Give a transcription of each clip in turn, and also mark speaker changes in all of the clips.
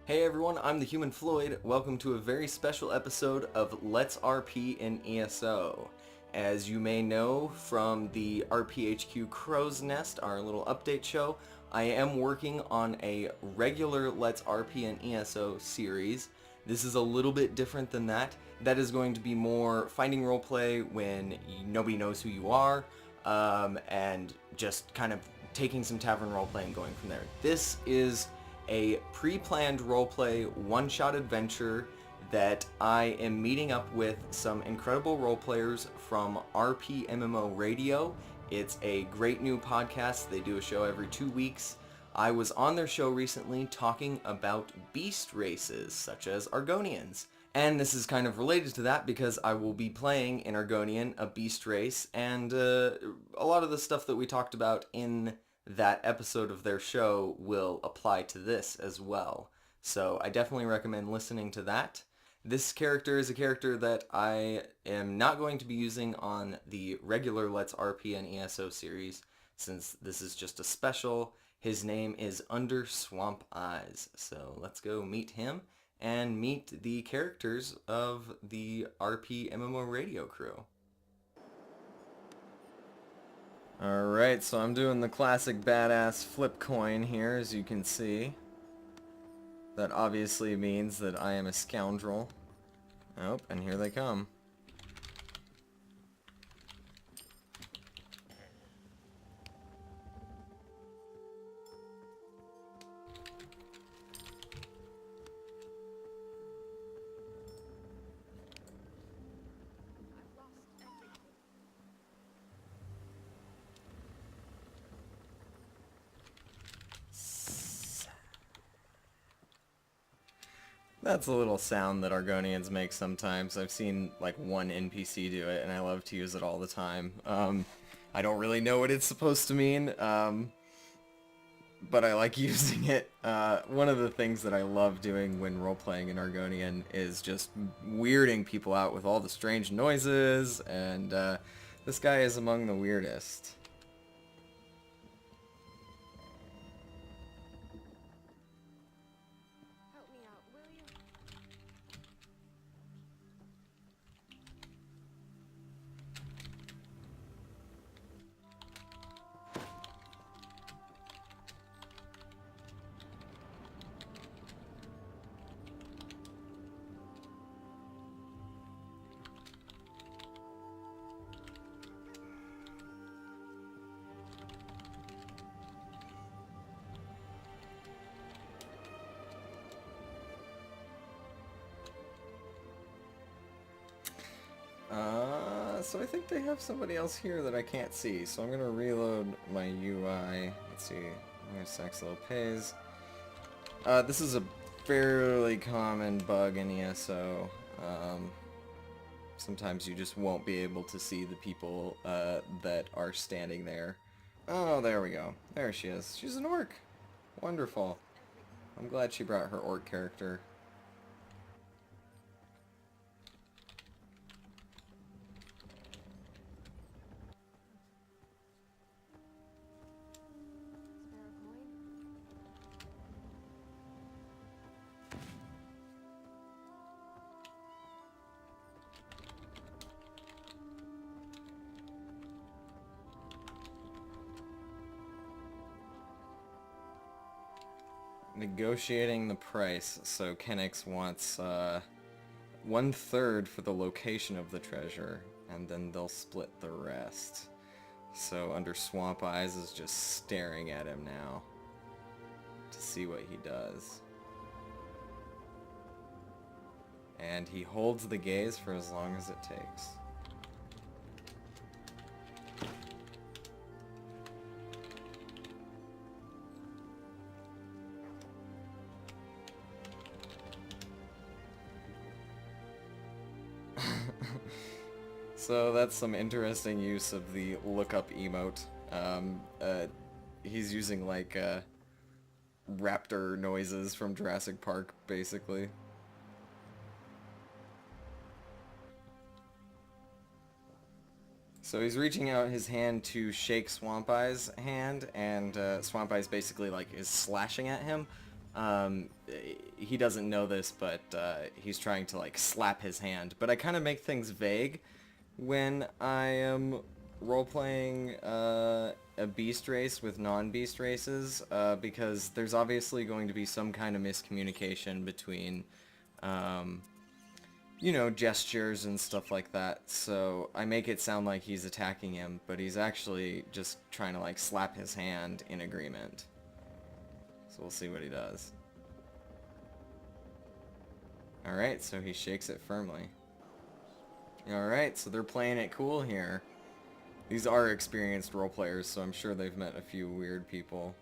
Speaker 1: Hey everyone, I'm TheHumanFloyd. Welcome to a very special episode of Let's RP in ESO. As you may know from the RPHQ Crow's Nest, our little update show, I am working on a regular Let's RP in ESO series. This is a little bit different than that. That is going to be more finding roleplay when nobody knows who you are, and just kind of taking some tavern roleplay and going from there. This is a pre-planned roleplay one-shot adventure that I am meeting up with some incredible roleplayers from RPMMORadio. It's a great new podcast. They do a show every 2 weeks. I was on their show recently talking about beast races, such as Argonians. And this is kind of related to that because I will be playing in Argonian, a beast race, and a lot of the stuff that we talked about in that episode of their show will apply to this as well. So I definitely recommend listening to that. This character is a character that I am not going to be using on the regular Let's RP and ESO series, since this is just a special. His name is Under Swamp Eyes. So let's go meet him and meet the characters of the RPMMORadio crew. Alright, so I'm doing the classic badass flip coin here, as you can see. That obviously means that I am a scoundrel. Oh, and here they come. That's a little sound that Argonians make sometimes. I've seen like one NPC do it, and I love to use it all the time. I don't really know what it's supposed to mean, but I like using it. One of the things that I love doing when role-playing in Argonian is just weirding people out with all the strange noises, and this guy is among the weirdest. So I think they have somebody else here that I can't see, so I'm gonna reload my UI. Let's see, Sax Lopez. This is a fairly common bug in ESO. Sometimes you just won't be able to see the people that are standing there. Oh, there we go. There she is. She's an orc. Wonderful. I'm glad she brought her orc character. Negotiating the price. So Kenix wants 1/3 for the location of the treasure, and then they'll split the rest. So Under Swamp Eyes is just staring at him now to see what he does. And he holds the gaze for as long as it takes. So that's some interesting use of the lookup emote. He's using like raptor noises from Jurassic Park, basically. So he's reaching out his hand to shake Swamp Eye's hand, and Swamp Eye's basically like is slashing at him. Um, he doesn't know this, but he's trying to like slap his hand. But I kind of make things vague when I am role-playing a beast race with non-beast races, because there's obviously going to be some kind of miscommunication between, you know, gestures and stuff like that. So I make it sound like he's attacking him, but he's actually just trying to like slap his hand in agreement. So we'll see what he does. Alright, so he shakes it firmly. Alright, so they're playing it cool here. These are experienced role players, so I'm sure they've met a few weird people.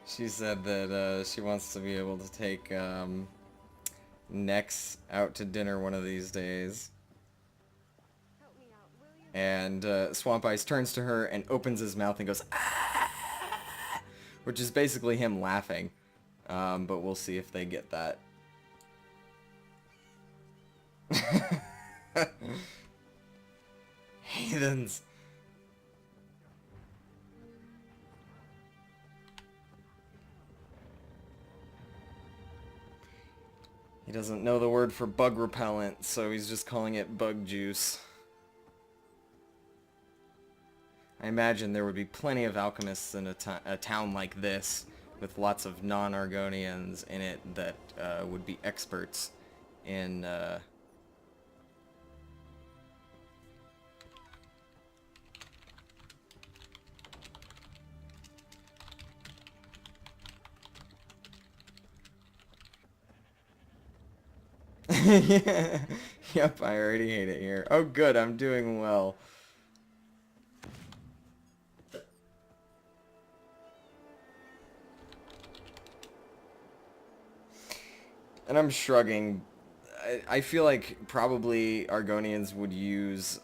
Speaker 1: She said that she wants to be able to take Nex out to dinner one of these days. And Swamp Ice turns to her and opens his mouth and goes, "Ah!" Which is basically him laughing. But we'll see if they get that. Heathens. He doesn't know the word for bug repellent, so he's just calling it bug juice. I imagine there would be plenty of alchemists in a town like this, with lots of non-Argonians in it that would be experts in... Yeah. Yep, I already hate it here. Oh good, I'm doing well. And I'm shrugging. I feel like probably Argonians would use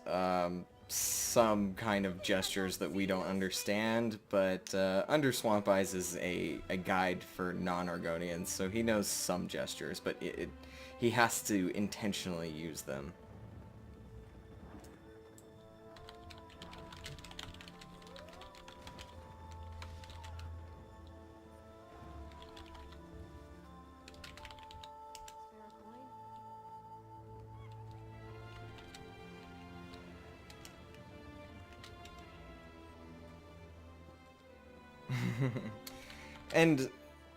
Speaker 1: some kind of gestures that we don't understand, but Under Swamp Eyes is a guide for non-Argonians, so he knows some gestures, but he has to intentionally use them. And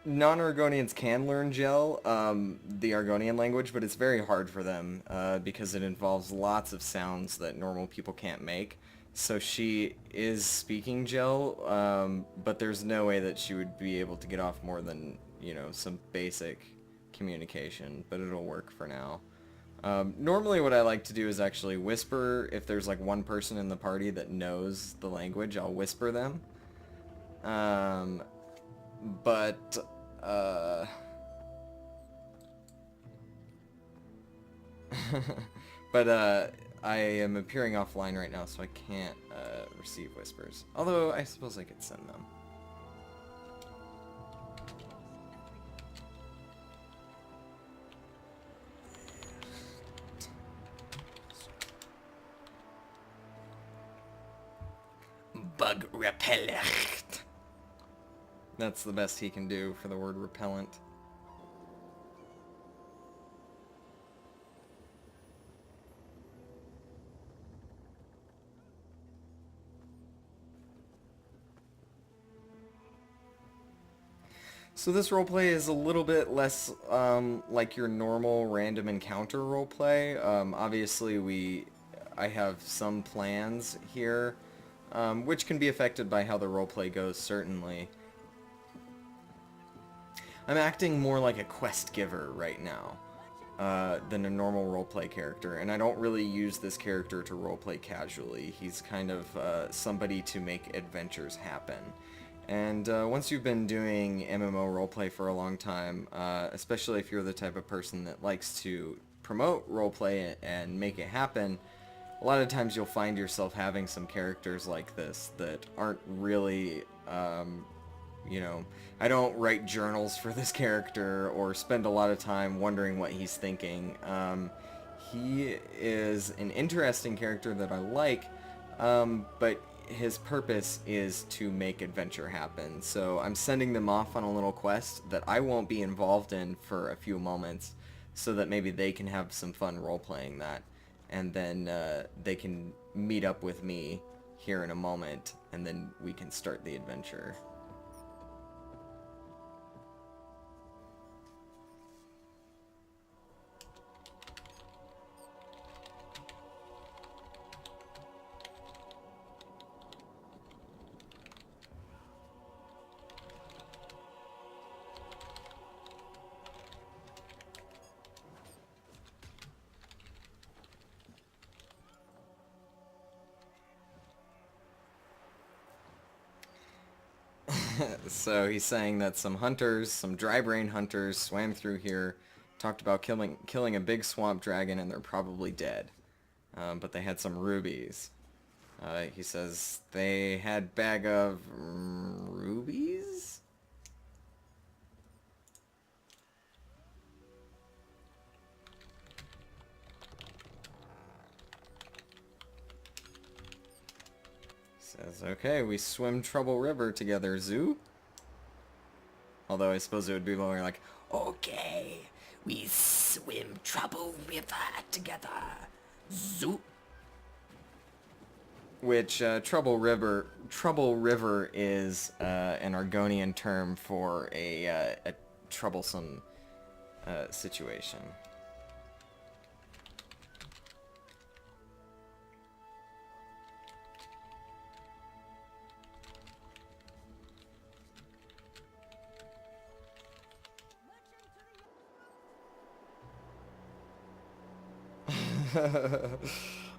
Speaker 1: non-Argonians can learn Gel, the Argonian language, but it's very hard for them because it involves lots of sounds that normal people can't make. So she is speaking Gel, but there's no way that she would be able to get off more than, you know, some basic communication, but it'll work for now. Normally what I like to do is actually whisper. If there's like one person in the party that knows the language, I'll whisper them. But I am appearing offline right now, so I can't receive whispers. Although I suppose I could send them. Bug repellent. That's the best he can do for the word repellent. So this roleplay is a little bit less like your normal random encounter roleplay. Obviously I have some plans here, which can be affected by how the roleplay goes, certainly. I'm acting more like a quest giver right now than a normal roleplay character, and I don't really use this character to roleplay casually. He's kind of somebody to make adventures happen. And once you've been doing MMO roleplay for a long time, especially if you're the type of person that likes to promote roleplay and make it happen, a lot of times you'll find yourself having some characters like this that aren't really, you know, I don't write journals for this character or spend a lot of time wondering what he's thinking. He is an interesting character that I like, but his purpose is to make adventure happen. So I'm sending them off on a little quest that I won't be involved in for a few moments, so that maybe they can have some fun role-playing that. And then they can meet up with me here in a moment, and then we can start the adventure. So he's saying that some hunters, some dry brain hunters, swam through here, talked about killing a big swamp dragon, and they're probably dead. But they had some rubies. He says they had bag of rubies? Says, okay, we swim Trouble River together, zoo? Although I suppose it would be more like, okay, we swim Trouble River together, zoo. Which, Trouble River is an Argonian term for a troublesome situation.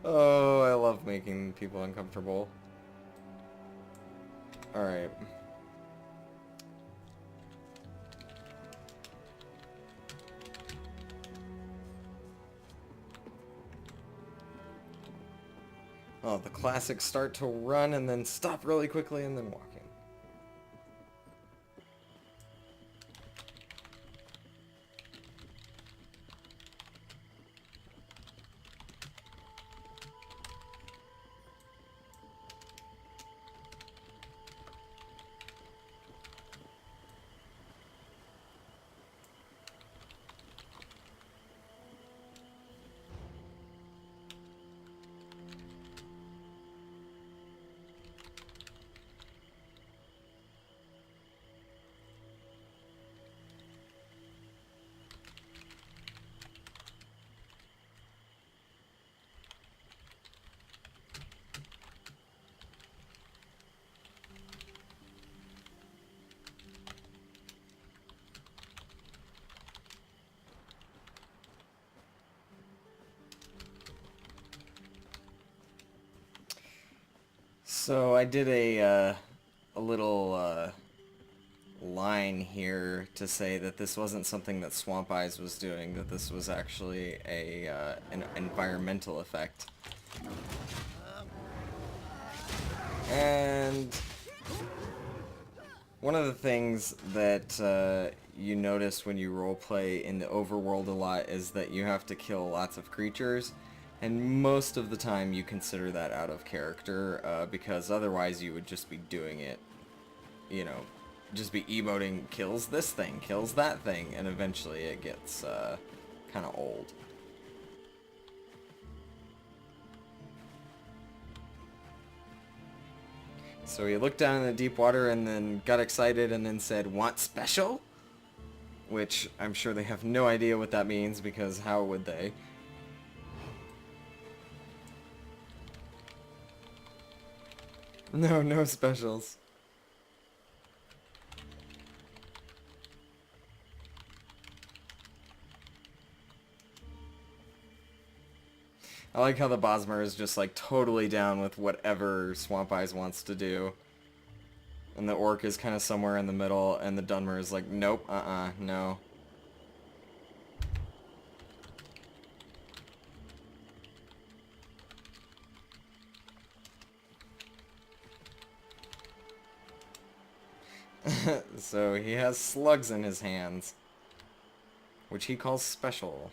Speaker 1: Oh, I love making people uncomfortable. Alright. Oh, the classic start to run and then stop really quickly and then walking. So I did a little line here to say that this wasn't something that Swamp Eyes was doing, that this was actually an environmental effect. And one of the things that you notice when you roleplay in the overworld a lot is that you have to kill lots of creatures. And most of the time you consider that out of character, because otherwise you would just be doing it, you know, just be emoting, kills this thing, kills that thing, and eventually it gets kind of old. So he looked down in the deep water and then got excited and then said, "Want special?" Which I'm sure they have no idea what that means, because how would they? No, no specials. I like how the Bosmer is just like totally down with whatever Swamp Eyes wants to do. And the Orc is kind of somewhere in the middle, and the Dunmer is like, nope, no. So he has slugs in his hands, which he calls special.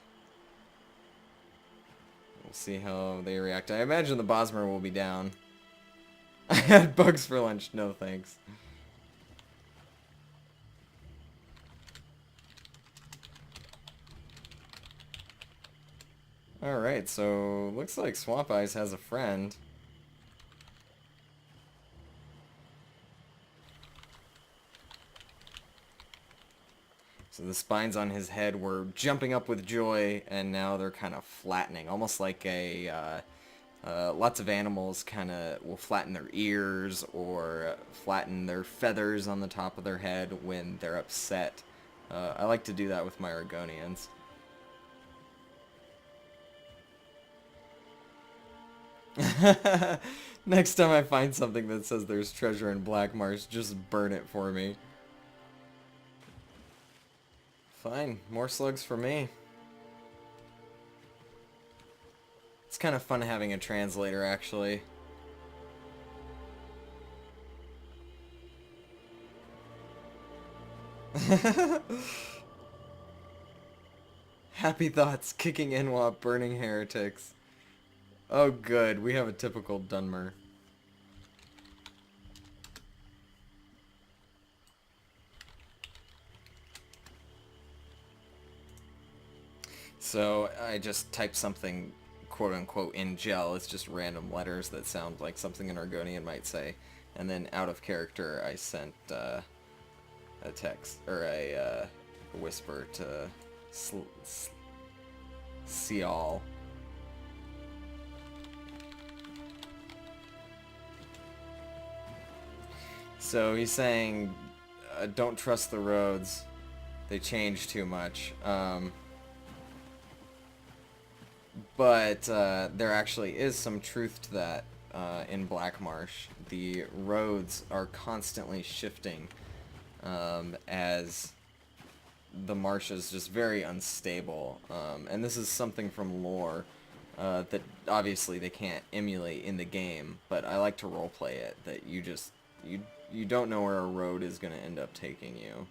Speaker 1: We'll see how they react. I imagine the Bosmer will be down. I had bugs for lunch. No thanks. Alright, so looks like Swamp Eyes has a friend. So the spines on his head were jumping up with joy, and now they're kind of flattening, almost like a lots of animals kind of will flatten their ears or flatten their feathers on the top of their head when they're upset. I like to do that with my Argonians. Next time I find something that says there's treasure in Black Marsh, just burn it for me. Fine, more slugs for me. It's kind of fun having a translator, actually. Happy thoughts kicking in while burning heretics. Oh good, we have a typical Dunmer. So I just typed something quote-unquote in gel. It's just random letters that sound like something an Argonian might say. And then out of character I sent a text, or a whisper to Sial. So he's saying, don't trust the roads. They change too much. But there actually is some truth to that in Black Marsh. The roads are constantly shifting as the marsh is just very unstable. And this is something from lore that obviously they can't emulate in the game, but I like to roleplay it, that you don't know where a road is going to end up taking you.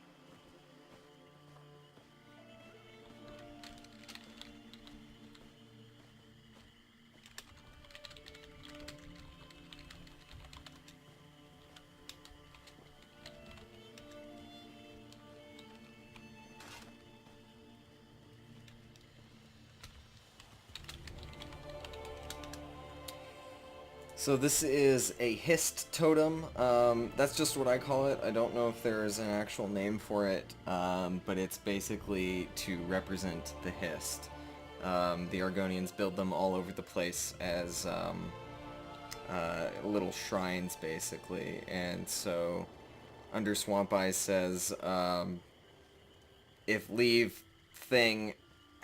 Speaker 1: So this is a hist totem. That's just what I call it. I don't know if there is an actual name for it, but it's basically to represent the hist. The Argonians build them all over the place as little shrines, basically. And so under Swamp Eyes says, if leave thing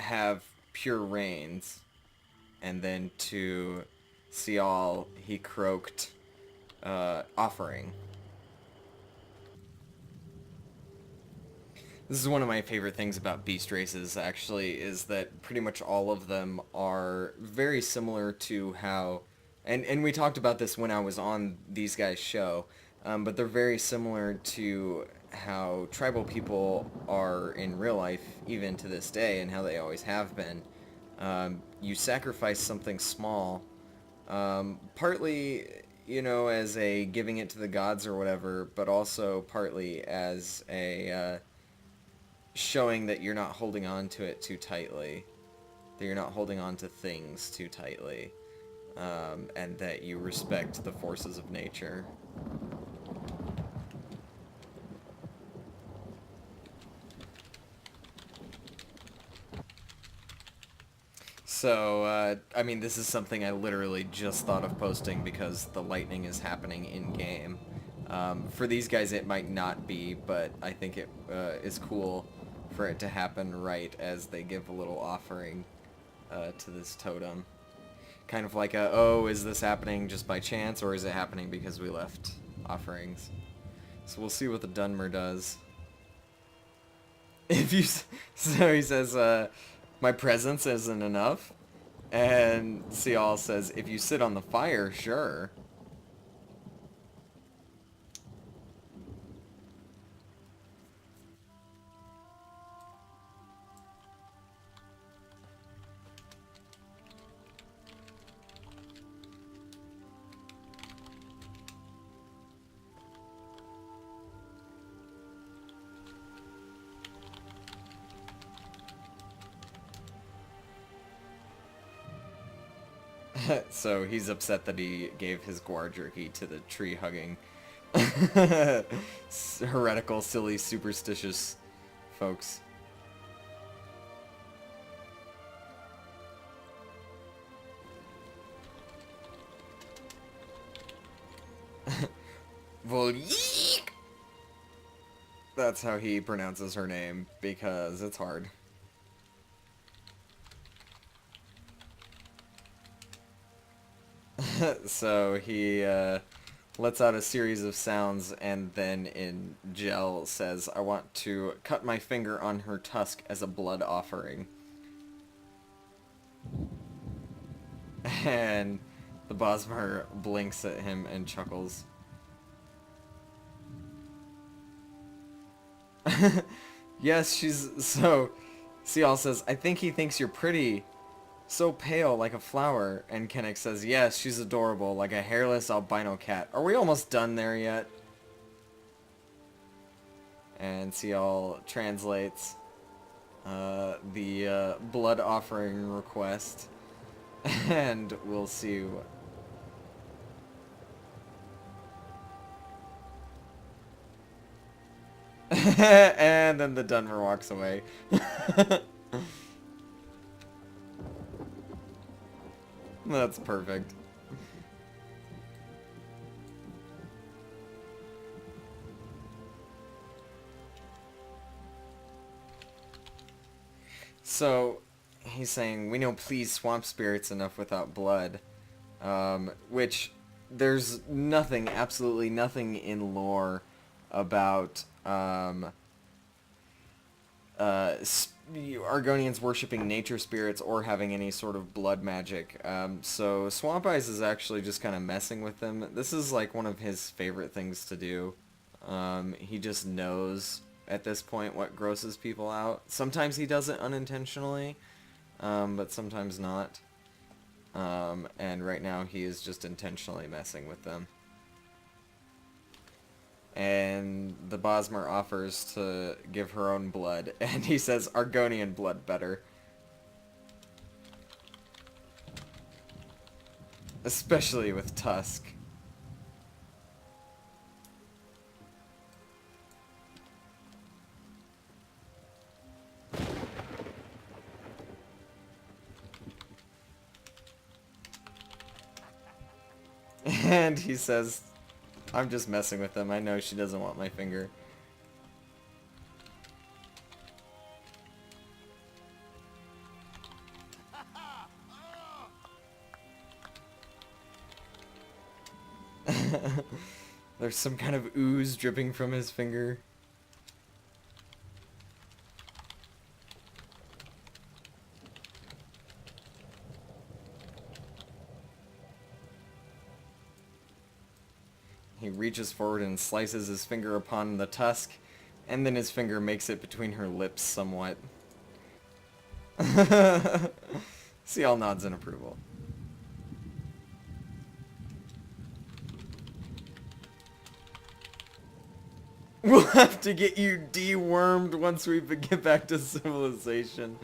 Speaker 1: have pure rains, and then to Sial, he croaked, offering. This is one of my favorite things about beast races, actually, is that pretty much all of them are very similar to how, and we talked about this when I was on these guys' show, but they're very similar to how tribal people are in real life, even to this day, and how they always have been. You sacrifice something small, partly, you know, as a giving it to the gods or whatever, but also partly as a showing that you're not holding on to it too tightly, that you're not holding on to things too tightly, and that you respect the forces of nature. So, I mean, this is something I literally just thought of posting because the lightning is happening in-game. For these guys it might not be, but I think it is cool for it to happen right as they give a little offering to this totem. Kind of like a, oh, is this happening just by chance, or is it happening because we left offerings? So we'll see what the Dunmer does. If you, so he says, my presence isn't enough. And Sial says, if you sit on the fire, sure. So he's upset that he gave his guar jerky to the tree-hugging, heretical, silly, superstitious folks. Volyeek! That's how he pronounces her name, because it's hard. So he lets out a series of sounds, and then in gel says, "I want to cut my finger on her tusk as a blood offering." And the Bosmer blinks at him and chuckles. Yes, she's so... Cial says, "I think he thinks you're pretty. So pale, like a flower." And Kennick says, "Yes, she's adorable, like a hairless albino cat." Are we almost done there yet? And Cial translates the blood offering request. And we'll see what... And then the Dunmer walks away. That's perfect. So, he's saying, "We know please swamp spirits enough without blood." Which, there's nothing, absolutely nothing in lore about Argonians worshipping nature spirits or having any sort of blood magic. So Swamp Eyes is actually just kind of messing with them. This is like one of his favorite things to do. He just knows at this point what grosses people out. Sometimes he does it unintentionally, but sometimes not. And right now he is just intentionally messing with them. And the Bosmer offers to give her own blood, and he says Argonian blood better. Especially with Tusk. And he says, "I'm just messing with them. I know she doesn't want my finger." There's some kind of ooze dripping from his finger. He reaches forward and slices his finger upon the tusk, and then his finger makes it between her lips somewhat. Cial nods in approval. "We'll have to get you dewormed once we get back to civilization."